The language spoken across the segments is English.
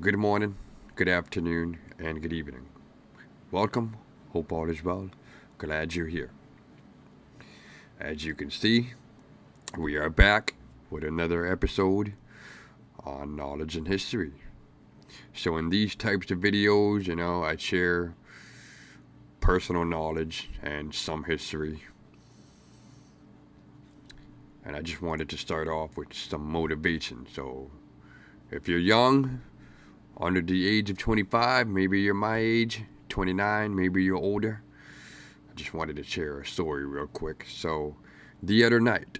Good morning, good afternoon, and good evening. Welcome. Hope all is well. Glad you're here. As you can see, we are back with another episode on knowledge and history. So, in these types of videos, I share personal knowledge and some history. And I just wanted to start off with some motivation. So, if you're young, under the age of 25, maybe you're my age, 29, maybe you're older. I just wanted to share a story real quick. So, the other night,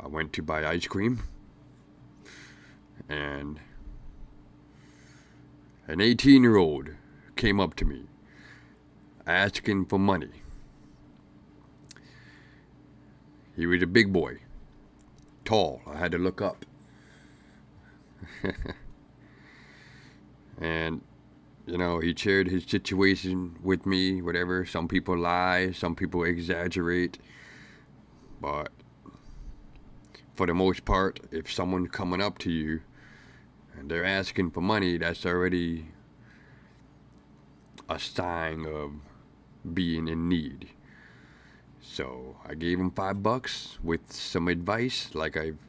I went to buy ice cream, and an 18-year-old came up to me asking for money. He was a big boy, tall. I had to look up. And he shared his situation with me, whatever. Some people lie, some people exaggerate. But for the most part, if someone's coming up to you and they're asking for money, that's already a sign of being in need. So I gave him $5 with some advice, like I've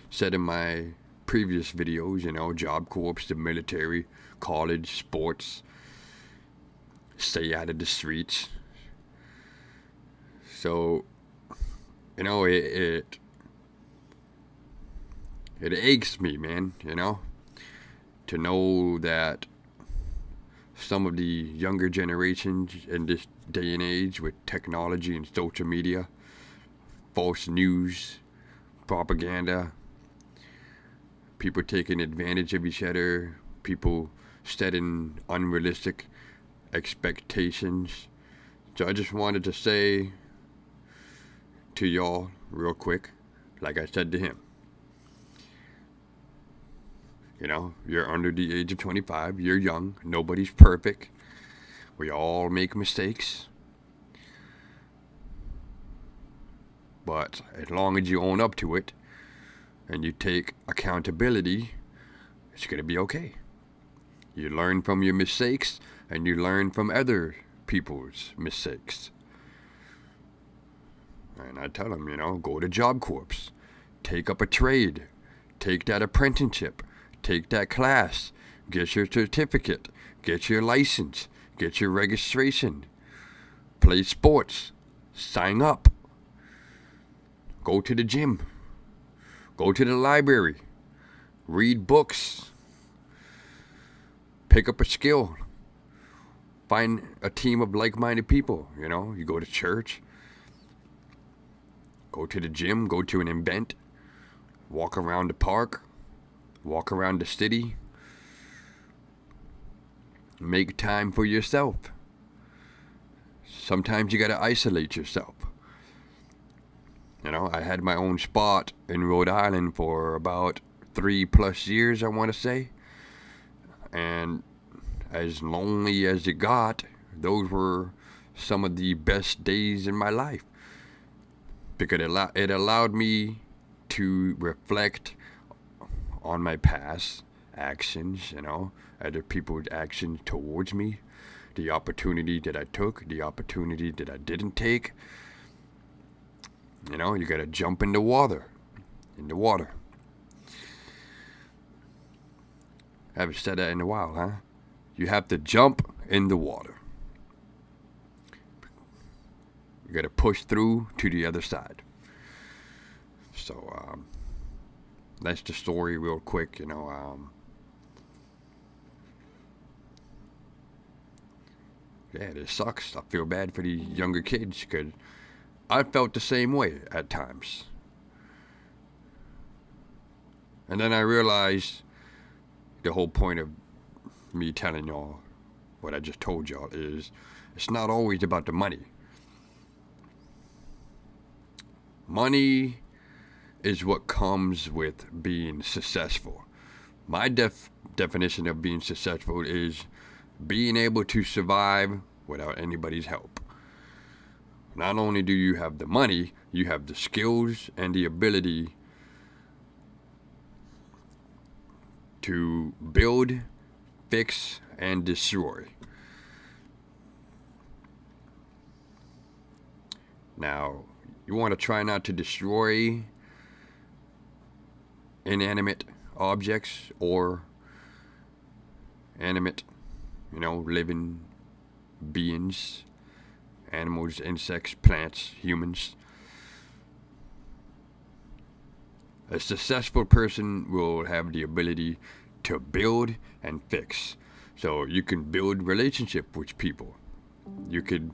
said in my previous videos, Job Corps, the military, college, sports, stay out of the streets. So, it aches me, man, to know that some of the younger generations in this day and age with technology and social media, false news, propaganda, people taking advantage of each other, people setting unrealistic expectations. So I just wanted to say to y'all real quick, like I said to him, you're under the age of 25, you're young, nobody's perfect, we all make mistakes. But as long as you own up to it, and you take accountability, it's going to be okay. You learn from your mistakes, and you learn from other people's mistakes. And I tell them, go to Job Corps, take up a trade, take that apprenticeship, take that class, get your certificate, get your license, get your registration, play sports, sign up, go to the gym, go to the library, read books, pick up a skill, find a team of like-minded people, you go to church, go to the gym, go to an event, walk around the park, walk around the city, make time for yourself. Sometimes you gotta isolate yourself. I had my own spot in Rhode Island for about 3+ years, I want to say. And as lonely as it got, those were some of the best days in my life. Because it allowed me to reflect on my past actions, other people's actions towards me, the opportunity that I took, the opportunity that I didn't take. You gotta jump in the water. Haven't said that in a while, huh? You have to jump in the water. You gotta push through to the other side. So, that's the story real quick, Yeah, it sucks. I feel bad for the younger kids because I felt the same way at times. And then I realized the whole point of me telling y'all what I just told y'all is it's not always about the money. Money is what comes with being successful. My definition of being successful is being able to survive without anybody's help. Not only do you have the money, you have the skills and the ability to build, fix, and destroy. Now, you want to try not to destroy inanimate objects or animate, living beings, animals, insects, plants, humans. A successful person will have the ability to build and fix. So you can build relationship with people. You could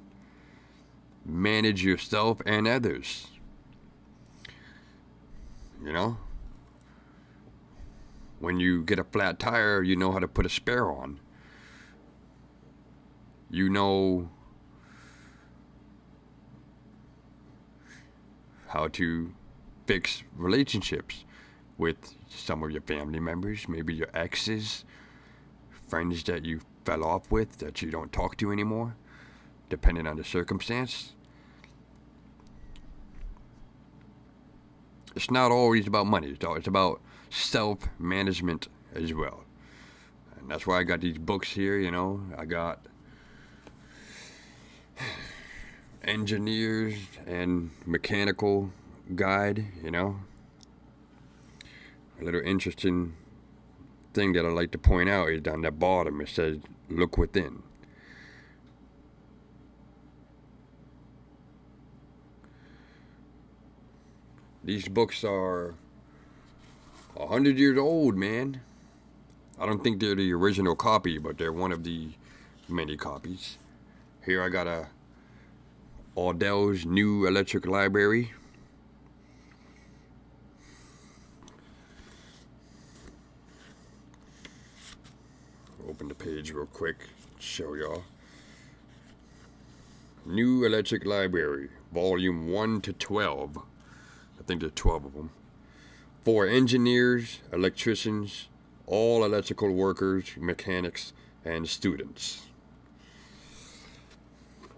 manage yourself and others. When you get a flat tire, you know how to put a spare on. You know how to fix relationships with some of your family members, maybe your exes, friends that you fell off with that you don't talk to anymore, depending on the circumstance. It's not always about money. It's about self-management as well. And that's why I got these books here, I got engineers and mechanical guide, A little interesting thing that I like to point out is down the bottom. It says, look within. These books are 100 years old, man. I don't think they're the original copy, but they're one of the many copies. Here I got a Odell's New Electric Library. Open the page real quick, show y'all. New Electric Library, volume 1 to 12. I think there's 12 of them. For engineers, electricians, all electrical workers, mechanics, and students.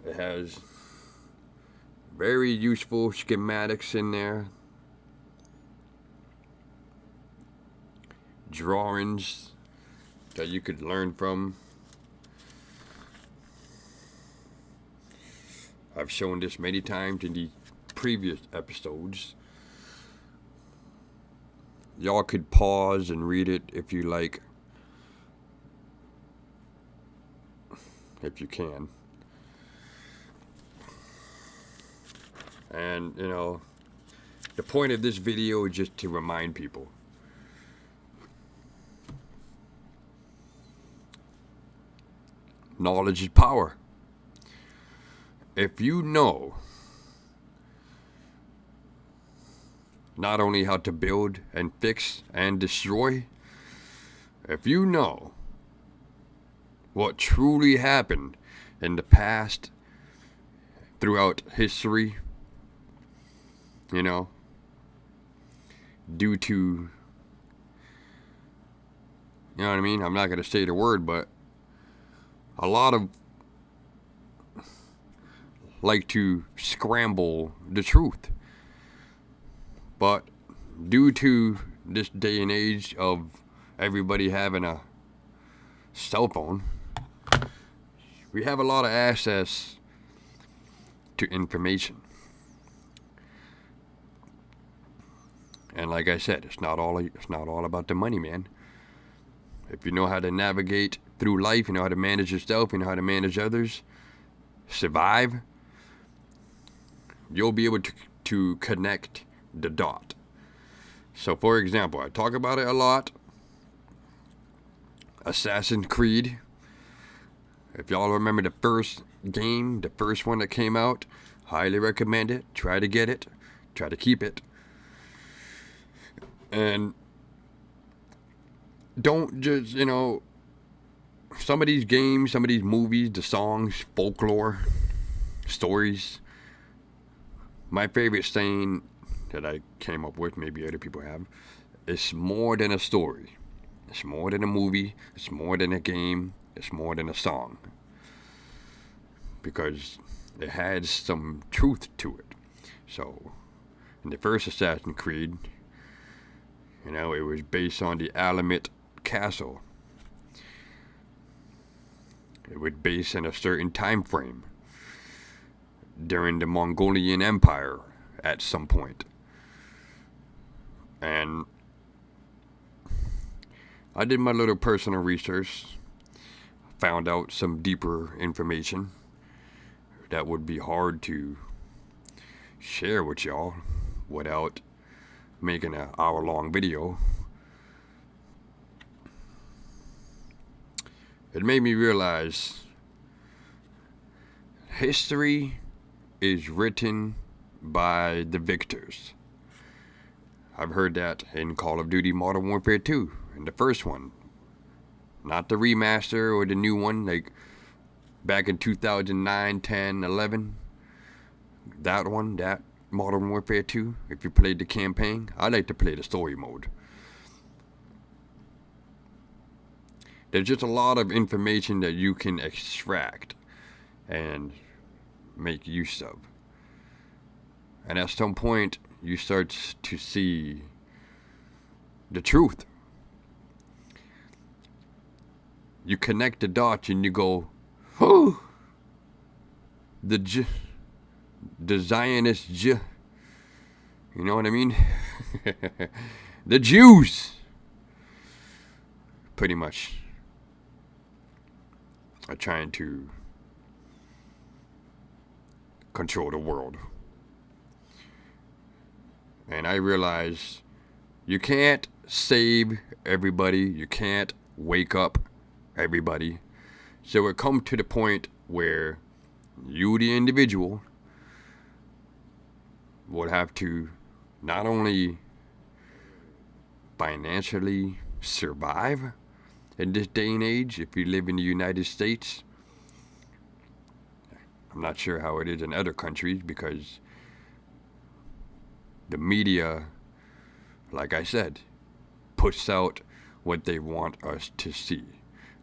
It has very useful schematics in there. Drawings that you could learn from. I've shown this many times in the previous episodes. Y'all could pause and read it if you like. If you can. And, the point of this video is just to remind people. Knowledge is power. If you know not only how to build and fix and destroy, if you know what truly happened in the past throughout history, due to, I'm not going to say the word, but a lot of like to scramble the truth. But due to this day and age of everybody having a cell phone, we have a lot of access to information. And like I said, it's not all about the money, man. If you know how to navigate through life, you know how to manage yourself, you know how to manage others, survive, you'll be able to connect the dot. So, for example, I talk about it a lot. Assassin's Creed. If y'all remember the first game, the first one that came out, highly recommend it. Try to get it. Try to keep it. And don't just, some of these games, some of these movies, the songs, folklore, stories. My favorite saying that I came up with, maybe other people have, it's more than a story. It's more than a movie. It's more than a game. It's more than a song. Because it has some truth to it. So, in the first Assassin's Creed, it was based on the Alamite castle. It was based in a certain time frame during the Mongolian Empire at some point. And I did my little personal research, found out some deeper information that would be hard to share with y'all without making an hour-long video. It made me realize history is written by the victors. I've heard that in Call of Duty Modern Warfare 2, in the first one. Not the remaster or the new one, like back in 2009, 10, 11. That one, that Modern Warfare 2, if you played the campaign. I like to play the story mode. There's just a lot of information that you can extract and make use of. And at some point, you start to see the truth. You connect the dots and you go, oh, the Zionist, you know what I mean? The Jews, pretty much, are trying to control the world. And I realize you can't save everybody. You can't wake up everybody. So it comes to the point where you, the individual, would have to not only financially survive in this day and age, if you live in the United States. I'm not sure how it is in other countries, because the media, like I said, puts out what they want us to see.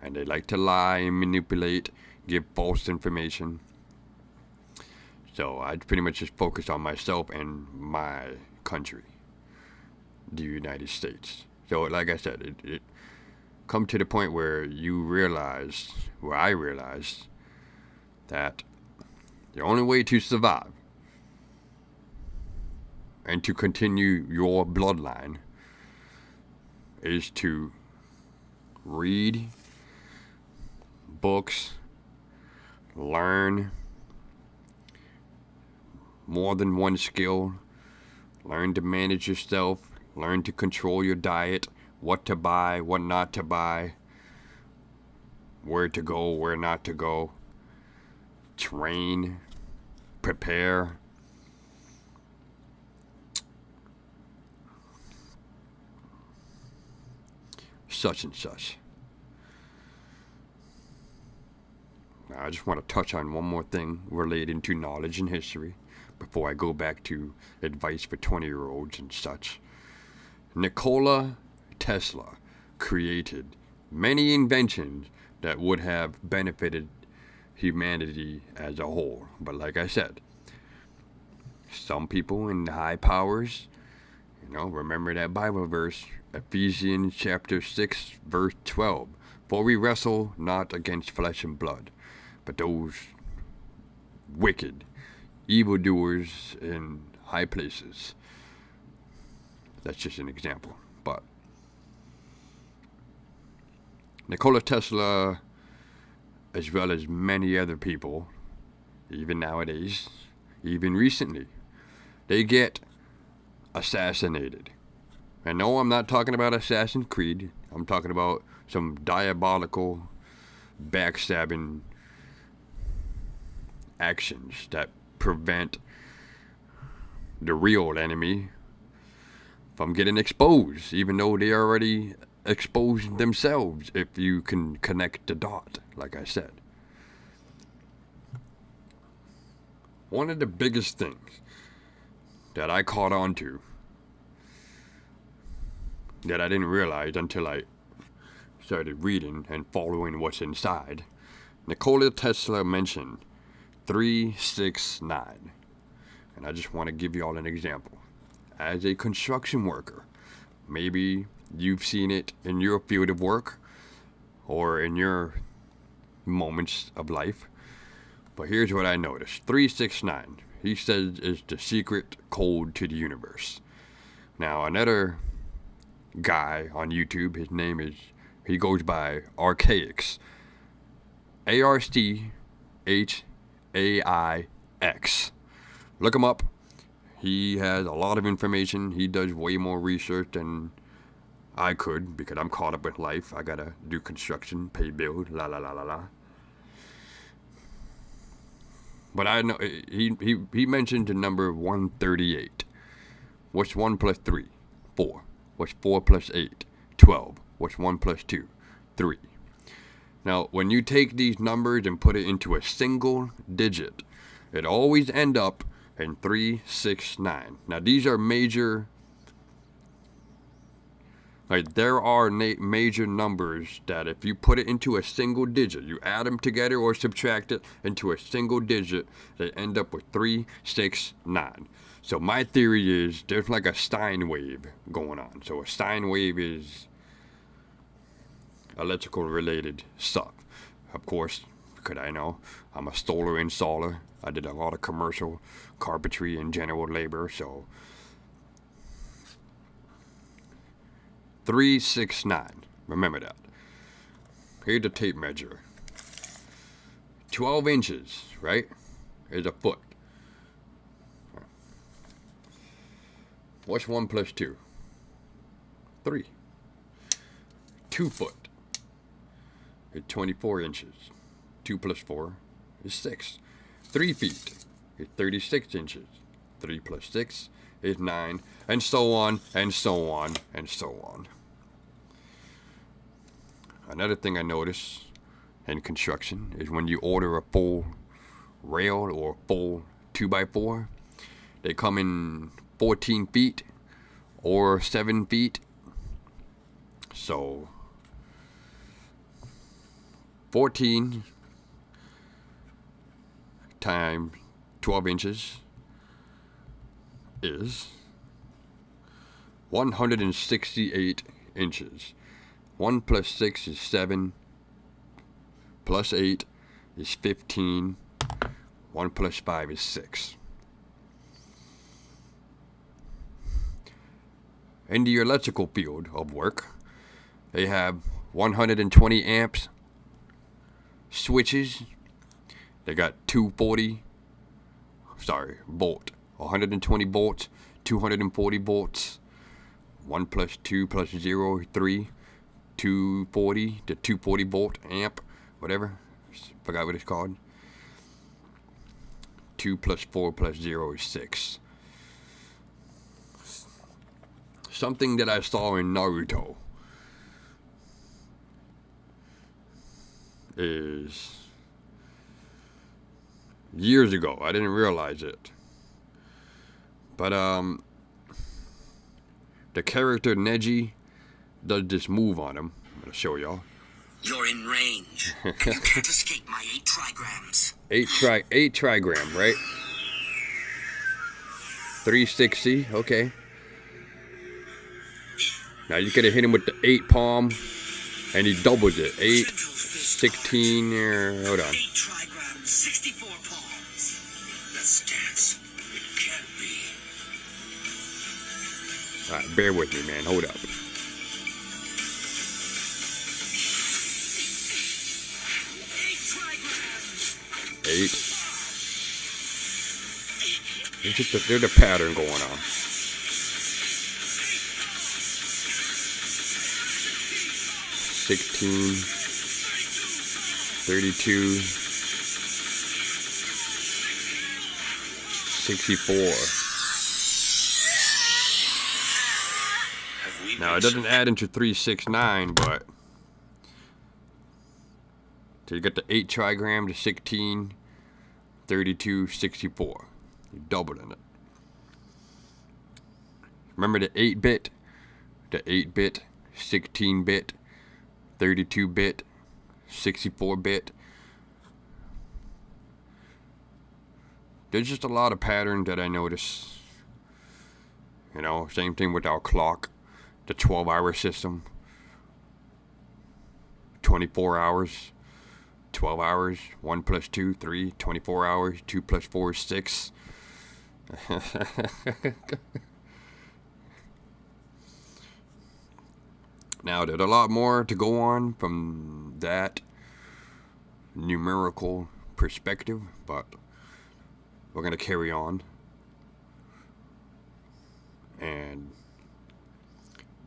And they like to lie and manipulate, give false information. So I pretty much just focus on myself and my country, the United States. So like I said, it come to the point where you realize, where I realized, that the only way to survive and to continue your bloodline is to read books, learn more than one skill, learn to manage yourself, learn to control your diet, what to buy, what not to buy, where to go, where not to go, train, prepare. Such and such. Now, I just want to touch on one more thing relating to knowledge and history before I go back to advice for 20-year-olds and such. Nikola Tesla created many inventions that would have benefited humanity as a whole. But like I said, some people in the high powers, remember that Bible verse, Ephesians chapter 6, verse 12. For we wrestle not against flesh and blood, but those wicked evildoers in high places. That's just an example. But Nikola Tesla, as well as many other people, even nowadays, even recently, they get assassinated. And no, I'm not talking about Assassin's Creed. I'm talking about some diabolical, backstabbing actions that prevent the real enemy from getting exposed, even though they already exposed themselves, if you can connect the dot, like I said. One of the biggest things that I caught on to, that I didn't realize until I started reading and following what's inside, Nikola Tesla mentioned 369. And I just want to give you all an example. As a construction worker, maybe you've seen it in your field of work or in your moments of life. But here's what I noticed. 369, he says, is the secret code to the universe. Now, another guy on YouTube, his name is, he goes by Archaix. ARCHAIX. Look him up. He has a lot of information. He does way more research than I could because I'm caught up with life. I gotta do construction, pay bills, la la la la la. But I know he mentioned the number 138. What's 1 plus 3? 4. What's 4 plus 8? 12. What's 1 plus 2? 3. Now, when you take these numbers and put it into a single digit, it always end up in 369. Now, these are major, like there are major numbers that if you put it into a single digit, you add them together or subtract it into a single digit, they end up with 369. So my theory is there's like a sine wave going on. So a sine wave is electrical related stuff. Of course, because I know I'm a solar installer. I did a lot of commercial carpentry and general labor, so 369. Remember that. Here's the tape measure. 12 inches, right, is a foot. What's 1 plus 2? 3. 2 foot is 24 inches. 2 plus 4 is 6. 3 feet is 36 inches. 3 plus 6 is 9. And so on, and so on, and so on. Another thing I notice in construction is when you order a full rail or full 2x4, they come in 14 feet or 7 feet. So 14 times 12 inches is 168 inches. 1 plus 6 is 7. Plus 8 is 15. 1 plus 5 is 6. In the electrical field of work, they have 120 amps switches. They got 120 volts, 240 volts, 1 plus 2 plus 0, 3, 240, the 240 volt amp, whatever, forgot what it's called. 2 plus 4 plus 0 is 6. Something that I saw in Naruto is years ago. I didn't realize it. But the character Neji does this move on him. I'm gonna show y'all. You're in range. And you can't escape my 8 trigrams. 8 trigram, right? 360, okay. Now you gotta hit him with the 8 palm, and he doubles it. 8, 16, hold on. 8 trigrams, 64 palms. That's dance. It can't be. Alright, bear with me, man. Hold up. 8. There's a pattern going on. 16, 32, 64. Now it doesn't add into 369, but so you got the 8 trigram to 16, 32, 64. You're doubling it. Remember the 8-bit, the 8-bit, 16-bit, 32-bit, 64-bit. There's just a lot of patterns that I notice. You know, same thing with our clock. the 12-hour system, 24 hours, 12 hours, 1 plus 2, 3, 24 hours, 2 plus 4 is 6. Now, there's a lot more to go on from that numerical perspective, but we're going to carry on and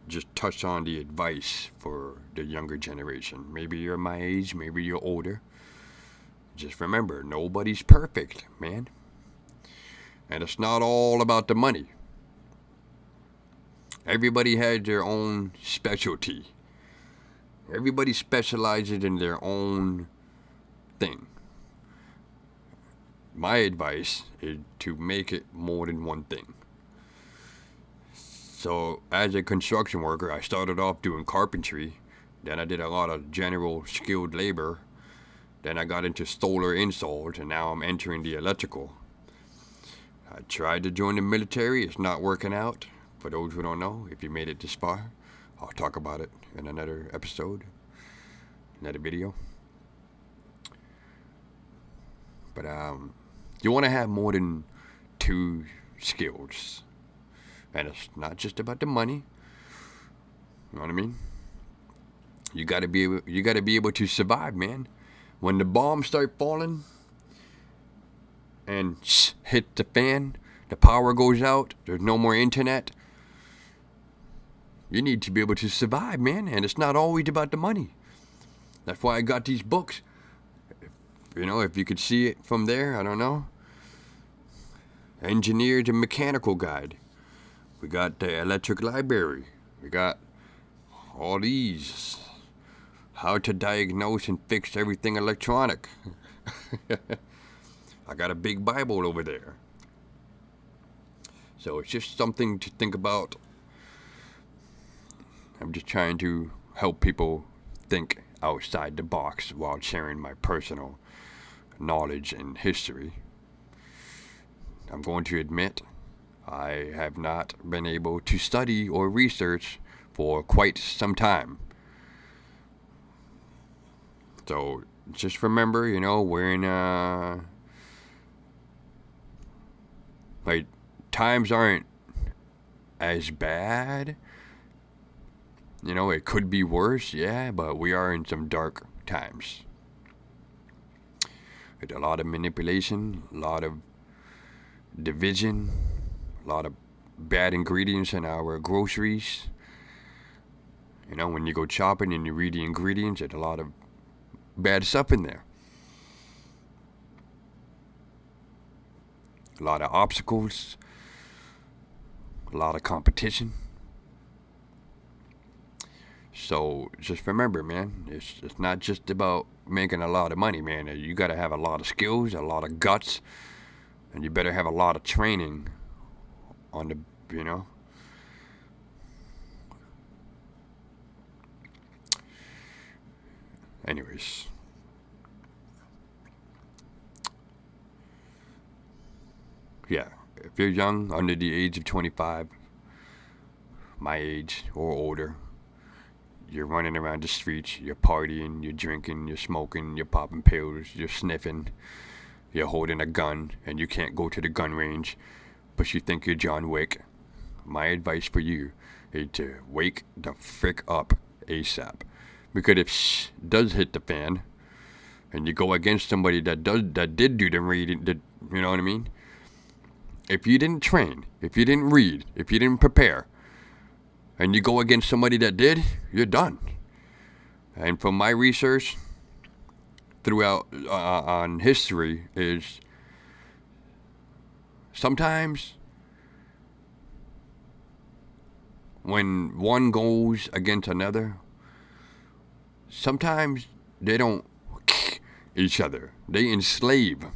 just touch on the advice for the younger generation. Maybe you're my age, maybe you're older. Just remember, nobody's perfect, man. And it's not all about the money. Everybody has their own specialty. Everybody specializes in their own thing. My advice is to make it more than one thing. So, as a construction worker, I started off doing carpentry. Then I did a lot of general skilled labor. Then I got into solar installs, and now I'm entering the electrical. I tried to join the military. It's not working out. For those who don't know, if you made it this far, I'll talk about it in another episode, another video. But you want to have more than 2 skills. And it's not just about the money. You know what I mean? You gotta be able to survive, man. When the bombs start falling and hit the fan, the power goes out, there's no more internet. You need to be able to survive, man, and it's not always about the money. That's why I got these books. You know, if you could see it from there, I don't know. Engineer's and Mechanical Guide. We got the Electric Library. We got all these. How to diagnose and fix everything electronic. I got a big Bible over there. So it's just something to think about. I'm just trying to help people think outside the box while sharing my personal knowledge and history. I'm going to admit I have not been able to study or research for quite some time. So just remember, you know, we're in like, times aren't as bad. You know, it could be worse, yeah, but we are in some dark times. With a lot of manipulation, a lot of division, a lot of bad ingredients in our groceries. You know, when you go shopping and you read the ingredients, there's a lot of bad stuff in there. A lot of obstacles, a lot of competition. So just remember, man, it's not just about making a lot of money, man. You got to have a lot of skills, a lot of guts, and you better have a lot of training on the, you know. Anyways. Yeah, if you're young, under the age of 25, my age or older, you're running around the streets, you're partying, you're drinking, you're smoking, you're popping pills, you're sniffing, you're holding a gun, and you can't go to the gun range, but you think you're John Wick. My advice for you is to wake the frick up ASAP. Because if does hit the fan, and you go against somebody that did do the reading, you know what I mean? If you didn't train, if you didn't read, if you didn't prepare, and you go against somebody that did, you're done. And from my research throughout on history is sometimes when one goes against another, sometimes they don't each other. They enslave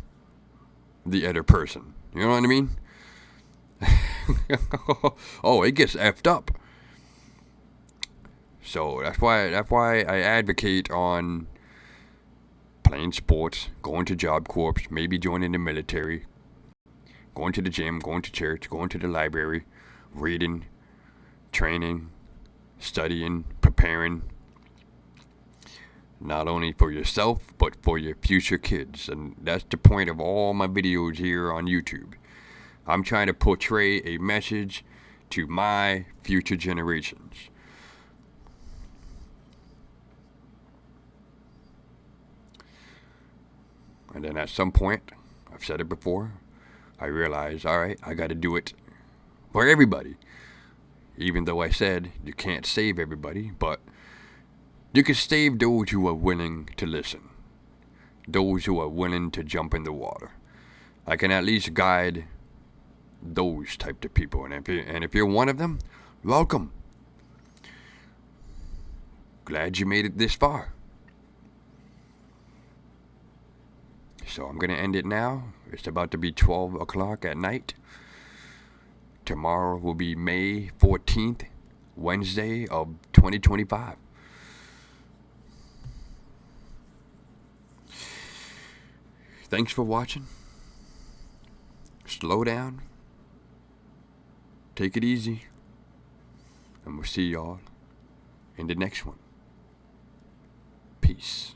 the other person. You know what I mean? Oh, it gets effed up. So that's why I advocate on playing sports, going to Job Corps, maybe joining the military, going to the gym, going to church, going to the library, reading, training, studying, preparing, not only for yourself, but for your future kids. And that's the point of all my videos here on YouTube. I'm trying to portray a message to my future generations. And then at some point, I've said it before, I realized, all right, I got to do it for everybody. Even though I said you can't save everybody, but you can save those who are willing to listen, those who are willing to jump in the water. I can at least guide those type of people, and if you're one of them, welcome. Glad you made it this far. So I'm gonna end it now. It's about to be 12 o'clock at night. Tomorrow will be May 14th, Wednesday of 2025. Thanks for watching. Slow down. Take it easy. And we'll see y'all in the next one. Peace.